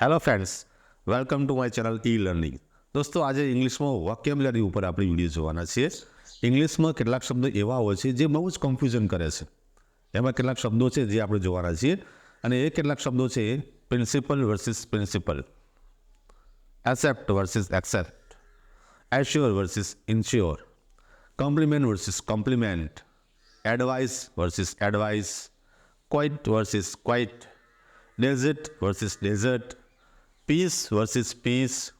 Hello friends, welcome to my channel e learning. દોસ્તો, આજે ઇંગ્લિશમાં વોકેબ્યુલરી ઉપર આપણે વિડીયો જોવાના છીએ. ઇંગ્લિશમાં કેટલાક શબ્દો એવા હોય છે જે બહુ જ કન્ફ્યુઝન કરે છે. એમાં કેટલાક શબ્દો છે જે આપણે જોવાના છીએ, અને એ કેટલાક શબ્દો છે principal versus principle, accept versus except, assure versus insure, compliment versus complement, advice versus advise, quite versus quiet, dessert versus desert, peace versus piece,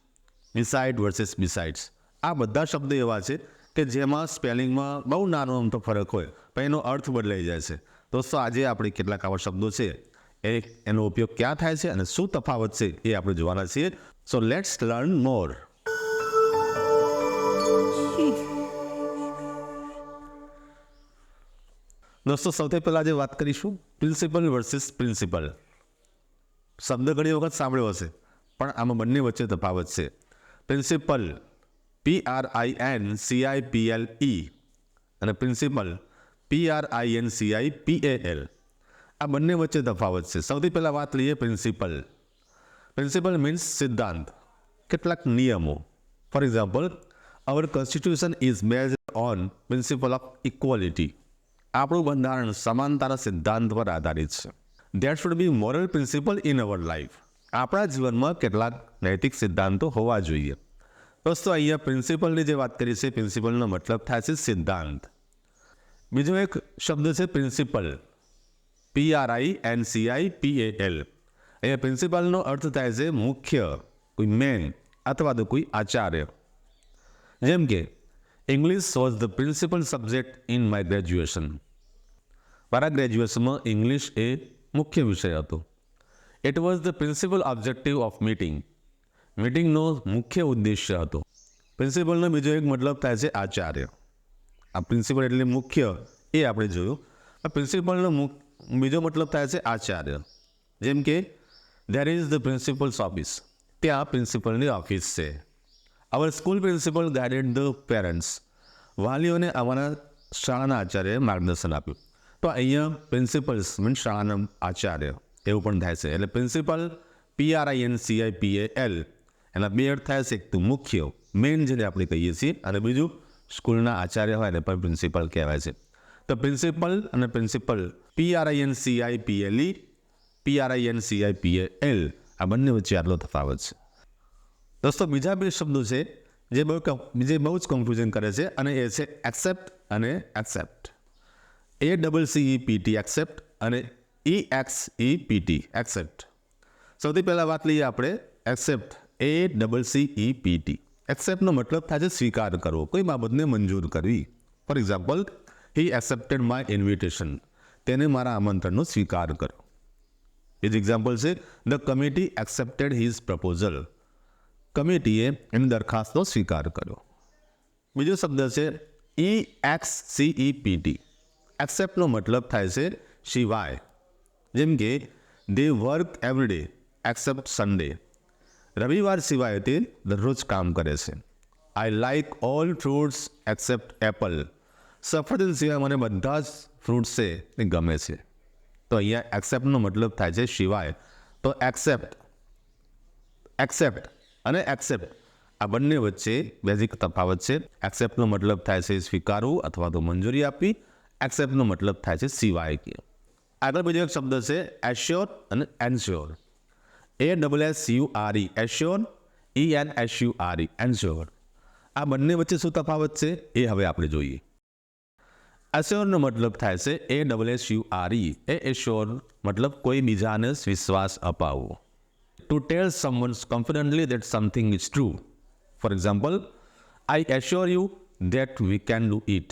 beside versus besides. આ બધા શબ્દો એવા છે કે જેમાં સ્પેલિંગમાં બહુ નાનો અમથો ફરક હોય પણ એનો અર્થ બદલાઈ જાય છે. દોસ્તો, આજે આપણે કેટલાક આવા શબ્દો છે એનો ઉપયોગ ક્યાં થાય છે અને શું તફાવત છે એ આપણે જોવાના છીએ. સો લેટ્સ લર્ન મોર. દોસ્તો, સૌથી પહેલાં જે વાત કરીશું પ્રિન્સિપલ વર્સિસ પ્રિન્સિપલ. શબ્દ ઘણી વખત સાંભળ્યો હશે પણ આમાં બંને વચ્ચે તફાવત છે. પ્રિન્સિપલ PRINCIPLE અને પ્રિન્સિપલ PRINCIPAL. આ બંને વચ્ચે તફાવત છે. સૌથી પહેલાં વાત લઈએ પ્રિન્સિપલ. પ્રિન્સિપલ મીન્સ સિદ્ધાંત, કેટલાક નિયમો. For example, our constitution is based on principle of equality. આપણું બંધારણ સમાનતાના સિદ્ધાંત પર આધારિત છે. There should be moral principle in our life. આપણા જીવનમાં કેટલાક નૈતિક સિદ્ધાંતો હોવા જોઈએ. દોસ્તો, અહીંયા પ્રિન્સિપલની જે વાત કરી છે, પ્રિન્સિપલનો મતલબ થાય છે સિદ્ધાંત. બીજો એક શબ્દ છે પ્રિન્સિપલ, PRINCIPAL. અહીંયા પ્રિન્સિપલનો અર્થ થાય છે મુખ્ય, કોઈ મેન અથવા તો કોઈ આચાર્ય. જેમ કે English was the principal subject in my graduation. મારા ગ્રેજ્યુએશનમાં ઇંગ્લિશ એ મુખ્ય વિષય હતો. It was the principal objective of meeting. મીટિંગનો મુખ્ય ઉદ્દેશ્ય હતો. પ્રિન્સિપલનો બીજો એક મતલબ થાય છે આચાર્ય. આ પ્રિન્સિપલ એટલે મુખ્ય એ આપણે જોયું. આ પ્રિન્સિપલનો બીજો મતલબ થાય છે આચાર્ય. જેમ કે there is the principles office. ત્યાં પ્રિન્સિપલની ઓફિસ છે. Our school principal guided the parents. વાલીઓને અમારા શાળાના આચાર્યએ માર્ગદર્શન આપ્યું. તો અહીંયા પ્રિન્સિપલ્સ મીન્સ શાળાના આચાર્ય એવું પણ થાય છે. એટલે પ્રિન્સિપલ PRINCIPAL એના બે અર્થ થાય છે. એક તો મુખ્ય, મેઇન જેને આપણે કહીએ છીએ, અને બીજું સ્કૂલના આચાર્ય હોય એને પણ પ્રિન્સિપલ કહેવાય છે. તો પ્રિન્સિપલ અને પ્રિન્સિપલ PRINCIPLE, PRINCIPAL આ બંને વચ્ચે આટલો તફાવત છે. દોસ્તો, બીજા બે શબ્દો છે જે બહુ જ કન્ફ્યુઝન કરે છે, અને એ છે એક્સેપ્ટ અને એક્સેપ્ટ. ACCEPT એક્સેપ્ટ અને EXEPT એક્સેપ્ટ. સૌથી પહેલાં વાત લઈએ આપણે એક્સેપ્ટ, ACCEPT. એક્સેપ્ટનો મતલબ થાય છે સ્વીકાર કરવો, કોઈ બાબતને મંજૂર કરવી. For example, he accepted my invitation. તેને મારા આમંત્રણનો સ્વીકાર કર્યો. બીજું એક્ઝામ્પલ છે the committee accepted his proposal. કમિટીએ એની દરખાસ્તનો સ્વીકાર કર્યો. બીજો શબ્દ છે EXCEPT. એક્સેપ્ટનો મતલબ થાય છે સિવાય. જેમ કે they work every day except Sunday. રવિવાર સિવાય તે દરરોજ કામ કરે છે. I like all fruits except apple. સફરજન સિવાય મને બધા જ ફ્રૂટ્સ છે એ ગમે છે. તો અહીંયા એક્સેપ્ટનો મતલબ થાય છે સિવાય. તો એક્સેપ્ટ અને એક્સેપ્ટ આ બંને વચ્ચે બેઝિક તફાવત છે. એક્સેપ્ટનો મતલબ થાય છે સ્વીકારવું અથવા તો મંજૂરી આપવી. એક્સેપ્ટનો મતલબ થાય છે સિવાય કે. આગળ બીજો એક શબ્દ છે એશ્યોર અને ensure. ASSURE assure, ENSURE ensure. આ બંને વચ્ચે શું તફાવત છે એ હવે આપણે જોઈએ. એશ્યોરનો મતલબ થાય છે ASSURE. એ એશ્યોર મતલબ કોઈ બીજાને વિશ્વાસ અપાવવો. To tell someone confidently that something is true. For example, I assure you that we can do it.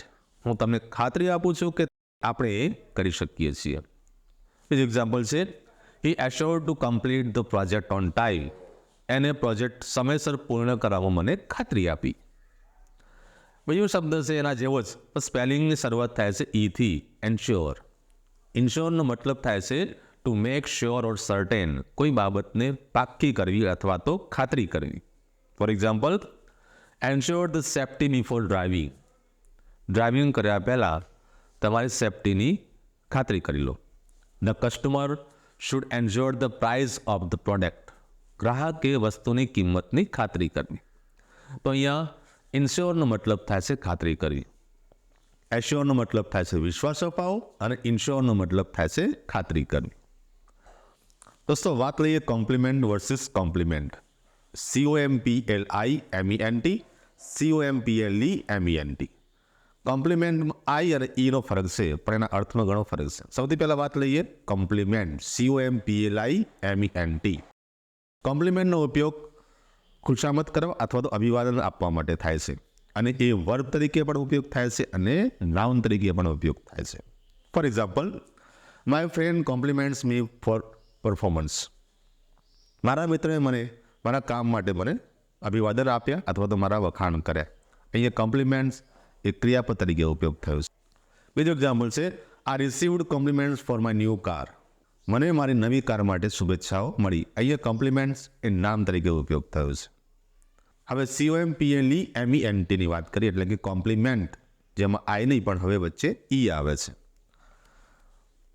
હું તમને ખાતરી આપું છું કે આપણે એ કરી શકીએ છીએ. બીજું એક્ઝામ્પલ છે he assured to complete the project on time. એને પ્રોજેક્ટ સમયસર પૂર્ણ કરવામાં મને ખાતરી આપી. બીજો શબ્દ છે એના જેવો જ, સ્પેલિંગની શરૂઆત થાય છે થી, એન્શ્યોર. ઇન્શ્યોરનો મતલબ થાય છે to make sure or certain. કોઈ બાબતને પાક્કી કરવી અથવા તો ખાતરી કરવી. For example, ensure the safety before driving. Driving કર્યા પહેલાં તમારી સેફ્ટીની ખાતરી કરી લો. The customer should ensure the price of the product. ગ્રાહકે વસ્તુની કિંમતની ખાતરી કરવી. તો અહીંયા ઇન્શ્યોરનો મતલબ થાય છે ખાતરી કરવી, એશ્યોરનો મતલબ થાય છે વિશ્વાસ અપાવો અને ઇન્શ્યોરનો મતલબ થાય છે ખાતરી કરવી. દોસ્તો વાત લઈએ કોમ્પ્લિમેન્ટ વર્સિસ કોમ્પ્લિમેન્ટ. COMPLIMENT. કોમ્પ્લિમેન્ટમાં આઈ અને ઈનો ફરક છે, પણ એના અર્થમાં ઘણો ફરક છે. સૌથી પહેલાં વાત લઈએ કોમ્પ્લિમેન્ટ. COMPLIMENT. કોમ્પ્લિમેન્ટનો ઉપયોગ ખુશામત કરવા અથવા તો અભિવાદન આપવા માટે થાય છે, અને એ વર્બ તરીકે પણ ઉપયોગ થાય છે અને નાઉન તરીકે પણ ઉપયોગ થાય છે. For example, my friend compliments me for performance. મારા મિત્રએ મને મારા કામ માટે મને અભિવાદન આપ્યા અથવા તો મારા વખાણ કર્યા. અહીંયા કોમ્પ્લિમેન્ટ્સ એ ક્રિયાપદ તરીકે ઉપયોગ થયો છે. બીજું એક્ઝામ્પલ છે, I received compliments for my new car. મને મારી નવી કાર માટે શુભેચ્છાઓ મળી. અહીંયા કોમ્પ્લિમેન્ટ્સ એ નામ તરીકે ઉપયોગ થયો છે. હવે COMPLEMENTની વાત કરીએ, એટલે કે કોમ્પ્લિમેન્ટ, જેમાં આઈ નહીં પણ હવે વચ્ચે ઈ આવે છે.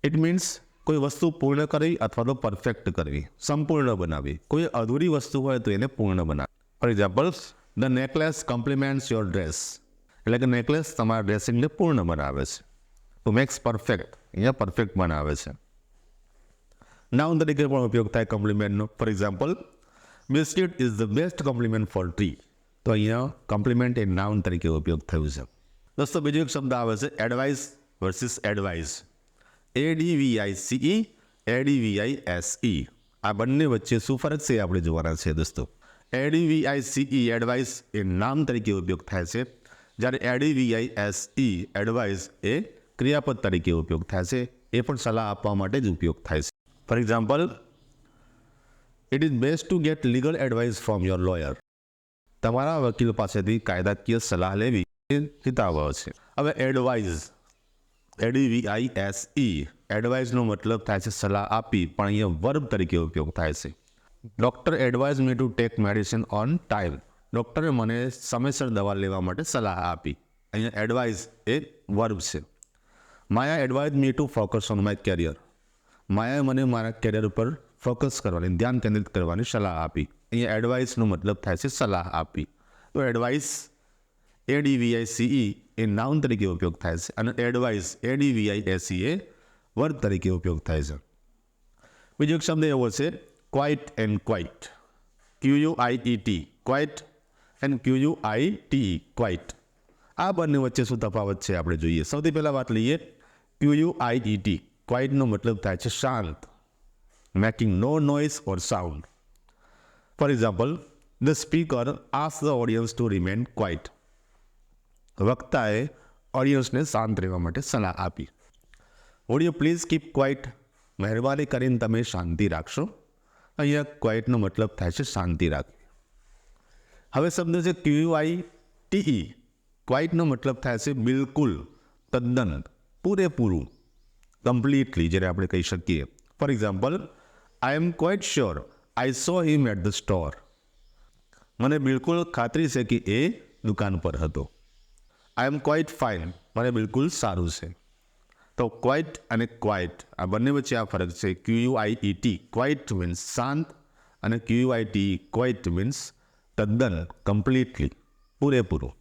ઇટ મીન્સ કોઈ વસ્તુ પૂર્ણ કરવી અથવા તો પરફેક્ટ કરવી, સંપૂર્ણ બનાવવી. કોઈ અધૂરી વસ્તુ હોય તો એને પૂર્ણ બનાવવી. Four example, the necklace compliments your dress. એટલે કે નેકલેસ તમારા ડ્રેસિંગને પૂર્ણ બનાવે છે. તો મેક્સ પરફેક્ટ, અહીંયા પરફેક્ટ બનાવે છે. નાઉન તરીકે પણ ઉપયોગ થાય કોમ્પ્લિમેન્ટનો. For example, biscuit is the best complement for tree. તો અહીંયા કોમ્પ્લિમેન્ટ એ નાઉન તરીકે ઉપયોગ થયું છે. દોસ્તો બીજો એક શબ્દ આવે છે advice versus advice. ADVICE, ADVISE. આ બંને વચ્ચે શું ફરક છે આપણે જોવાના છે દોસ્તો. ADVICE એડવાઇસ એ નામ તરીકે ઉપયોગ થાય છે, જ્યારે ADVISE એડવાઇસ એ ક્રિયાપદ તરીકે ઉપયોગ થાય છે. એ પણ સલાહ આપવા માટે જ ઉપયોગ થાય છે. For example, it is best two gate legal advice from your lawyer. તમારા વકીલ પાસેથી કાયદાકીય સલાહ લેવી એ હિતાવહ છે. હવે એડવાઇઝ, ADVISE, એડવાઇઝનો મતલબ થાય છે સલાહ આપી, પણ અહીંયા વર્બ તરીકે ઉપયોગ થાય છે. Doctor advise me to take medicine on time. ડૉક્ટરે મને સમયસર દવા લેવા માટે સલાહ આપી. અહીંયા એડવાઇઝ એ વર્બ છે. Maya advise me to focus on my career. માયાએ મને મારા કેરિયર ઉપર ફોકસ કરવાની, ધ્યાન કેન્દ્રિત કરવાની સલાહ આપી. અહીંયા એડવાઇસનો મતલબ થાય છે સલાહ આપી. તો એડવાઇસ ADVICE એ નાઉન તરીકે ઉપયોગ થાય છે, અને એડવાઇસ ADVISE એ વર્બ તરીકે ઉપયોગ થાય છે. બીજો એક શબ્દ એવો છે quite and quite. QUIET, quite and QUITE, quite. આ બંને વચ્ચે શું તફાવત છે આપણે જોઈએ. સૌથી પહેલાં વાત લઈએ QUIET. ક્વાઇટનો મતલબ થાય છે શાંત, making no noise or sound. For example, the speaker ask the audience to remain quiet. વક્તાએ ઓડિયન્સને શાંત રહેવા માટે સલાહ આપી. Would you please keep quiet. મહેરબાની કરીને તમે શાંતિ રાખશો. અહીંયા ક્વાઇટનો મતલબ થાય છે શાંતિ રાખવી. હવે શબ્દ છે QUITE. ક્વાઇટનો મતલબ થાય છે બિલકુલ, તદ્દન, પૂરેપૂરું, કમ્પ્લીટલી, જેને આપણે કહી શકીએ. For example, I am quite sure I saw him at the store. મને બિલકુલ ખાતરી છે કે એ દુકાન પર હતો. I am quite fine. મને બિલકુલ સારું છે. તો ક્વાઇટ અને ક્વાઇટ આ બંને વચ્ચે આ ફરક છે. QUIET ક્વાઇટ મીન્સ શાંત, અને QUITE ક્વાઇટ મીન્સ તદ્દન, કમ્પ્લીટલી, પૂરેપૂરું.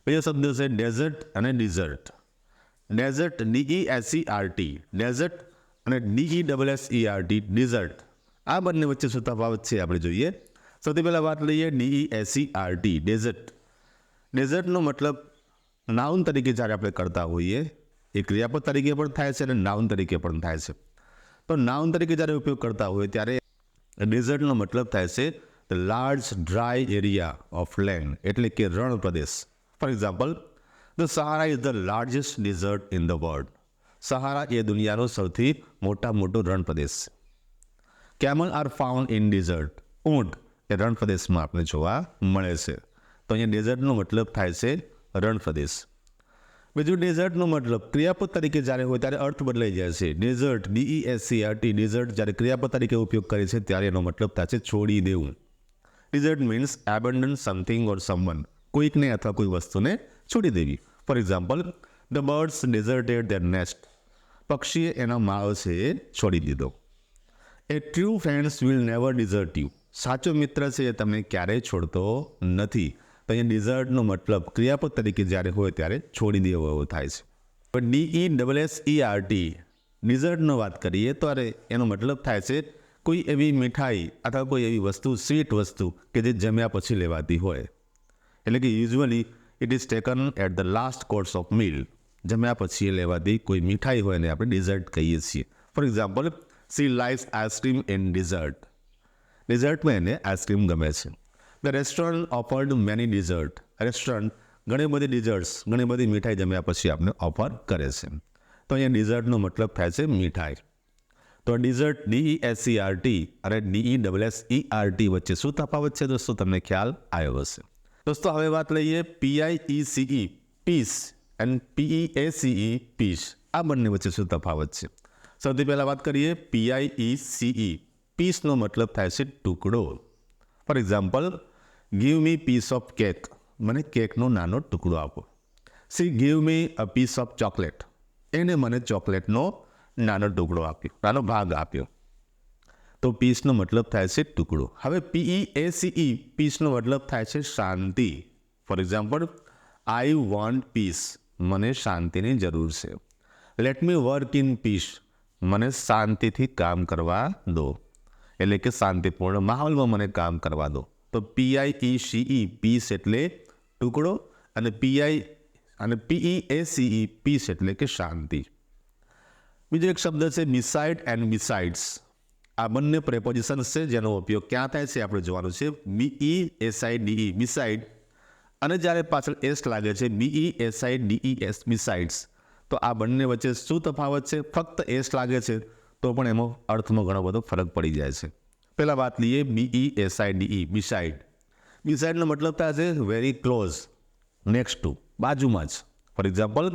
બીજો શબ્દ છે ડેઝર્ટ અને ડિઝર્ટ. ડેઝર્ટ DESERT, ડેઝર્ટ, અને DESSERT, ડિઝર્ટ. આ બંને વચ્ચે શું તફાવત છે આપણે જોઈએ. સૌથી પહેલાં વાત લઈએ DESERT, ડેઝર્ટ. ડેઝર્ટનો મતલબ નાઉન તરીકે જ્યારે આપણે કરતા હોઈએ, એ ક્રિયાપદ તરીકે પણ થાય છે અને નાઉન તરીકે પણ થાય છે. તો નાઉન તરીકે જ્યારે ઉપયોગ કરતા હોય ત્યારે ડેઝર્ટનો મતલબ થાય છે the large dry area of land, એટલે કે રણ પ્રદેશ. For example, the Sahara is the largest desert in the world. Sahara એ દુનિયાનો સૌથી મોટો રણ પ્રદેશ છે. Camel are found in desert. ઊંટ એ રણ પ્રદેશમાં આપણે જોવા મળે છે. તો અહીંયા ડેઝર્ટનો મતલબ થાય છે રણ પ્રદેશ. બીજું ડેઝર્ટનો મતલબ ક્રિયાપદ તરીકે જ્યારે હોય ત્યારે અર્થ બદલાઈ જાય છે. ડેઝર્ટ DESERT, ડેઝર્ટ જ્યારે ક્રિયાપદ તરીકે ઉપયોગ કરે છે ત્યારે એનો મતલબ થાય છે છોડી દેવું. Desert means abandon something or someone. કોઈકને અથવા કોઈ વસ્તુને છોડી દેવી. For example, the birds deserted their nest. પક્ષીએ એનો માળો છે એ છોડી દીધો. A true friends will never desert you. સાચો મિત્ર છે એ તમને ક્યારેય છોડતો નથી. તો અહીંયા ડિઝર્ટનો મતલબ ક્રિયાપદ તરીકે જ્યારે હોય ત્યારે છોડી દેવો એવો થાય છે. પણ DESSERT ડિઝર્ટનો વાત કરીએ તો એનો મતલબ થાય છે કોઈ એવી મીઠાઈ અથવા કોઈ એવી વસ્તુ, સ્વીટ વસ્તુ કે જે જમ્યા પછી લેવાતી હોય. એટલે કે usually it is taken at the last course of meal. જમ્યા પછી લેવાતી કોઈ મીઠાઈ હોય ને આપણે ડિઝર્ટ કહીએ છીએ. For example, she likes ice cream in dessert. ડિઝર્ટમાં એને આઈસ્ક્રીમ ગમે છે. The restaurant offered many dessert. Restaurant ઘણી બધી ડિઝર્ટ્સ, ઘણી બધી મીઠાઈ જમ્યા પછી આપણે ઓફર કરે છે. તો અહીંયા ડિઝર્ટનો મતલબ થાય છે મીઠાઈ. તો ડિઝર્ટ DESCERT અને DESSERT વચ્ચે શું તફાવત છે દોસ્તો, તમને ખ્યાલ આવ્યો હશે. દોસ્તો હવે વાત લઈએ PIECE piece and PEACE peace. આ બંને વચ્ચે શું તફાવત છે? સૌથી પહેલાં વાત કરીએ PIECE. પીસનો મતલબ થાય છે ટુકડો. For example, give me piece of cake. મને કેકનો નાનો ટુકડો આપો. See give me a piece of chocolate. એને મને ચોકલેટનો નાનો ટુકડો આપ્યો, નાનો ભાગ આપ્યો. તો પીસનો મતલબ થાય છે ટુકડો. હવે PEACE પીસનો મતલબ થાય છે શાંતિ. For example, I want peace. મને શાંતિની જરૂર છે. Let me work in peace. મને શાંતિથી કામ કરવા દો. એટલે કે શાંતિપૂર્ણ માહોલમાં મને કામ કરવા દો. તો PIECE પીસ એટલે ટુકડો અને PEACE પીસ એટલે કે શાંતિ. બીજો એક શબ્દ છે બિસાઇડ એન્ડ બિસાઇડ્સ. આ બંને પ્રેપોઝિશન્સ છે જેનો ઉપયોગ ક્યાં થાય છે આપણે જોવાનું છે. BESIDE બિસાઇડ, અને જ્યારે પાછળ એસ લાગે છે BESIDES બિસાઇડ્સ. તો આ બંને વચ્ચે શું તફાવત છે? ફક્ત એસ લાગે છે તો પણ એમાં અર્થમાં ઘણો બધો ફરક પડી જાય છે. પહેલાં વાત લઈએ BESIDE બિસાઇડ. બિસાઇડનો મતલબ થાય છે વેરી ક્લોઝ, નેક્સ્ટ ટુ, બાજુમાં જ. For example,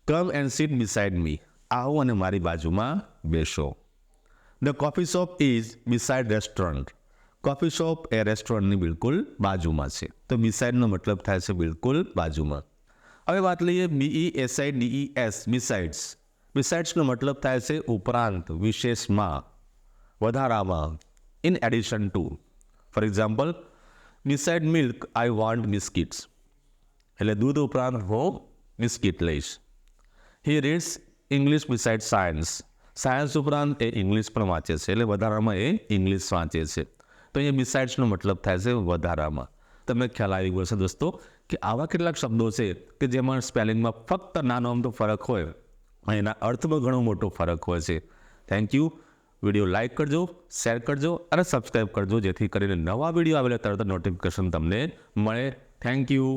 come and sit beside me. આવો અને મારી બાજુમાં બેસો. The coffee shop is beside restaurant. Coffee shop એ રેસ્ટોરન્ટની બિલકુલ બાજુમાં છે. તો બિસાઇડનો મતલબ થાય છે બિલકુલ બાજુમાં. હવે વાત લઈએ BESIDES બિસાઇડ્સ. બિસાઇડ્સનો મતલબ થાય છે ઉપરાંત, વિશેષમાં, વધારામાં, in addition to. For example, beside milk I want biscuits. એટલે દૂધ ઉપરાંત હું બિસ્કિટ લઈશ. He reads English beside science. Science ઉપરાંત એ ઇંગ્લિશ પણ વાંચે છે, એટલે વધારામાં એ ઇંગ્લિશ વાંચે છે. તો અહીંયા બિસાઇડ્સનો મતલબ થાય છે વધારામાં. તમને ખ્યાલ આવી ગયો છે દોસ્તો કે આવા કેટલાક શબ્દો છે કે જેમાં સ્પેલિંગમાં ફક્ત નાનો અમથો ફરક હોય, એના અર્થમાં ઘણો મોટો ફરક હોય છે. Thank you. વિડીયો લાઇક કરજો, શેર કરજો અને સબસ્ક્રાઈબ કરજો, જેથી કરીને નવા વિડીયો આવેલા તરત નોટિફિકેશન તમને મળે. Thank you.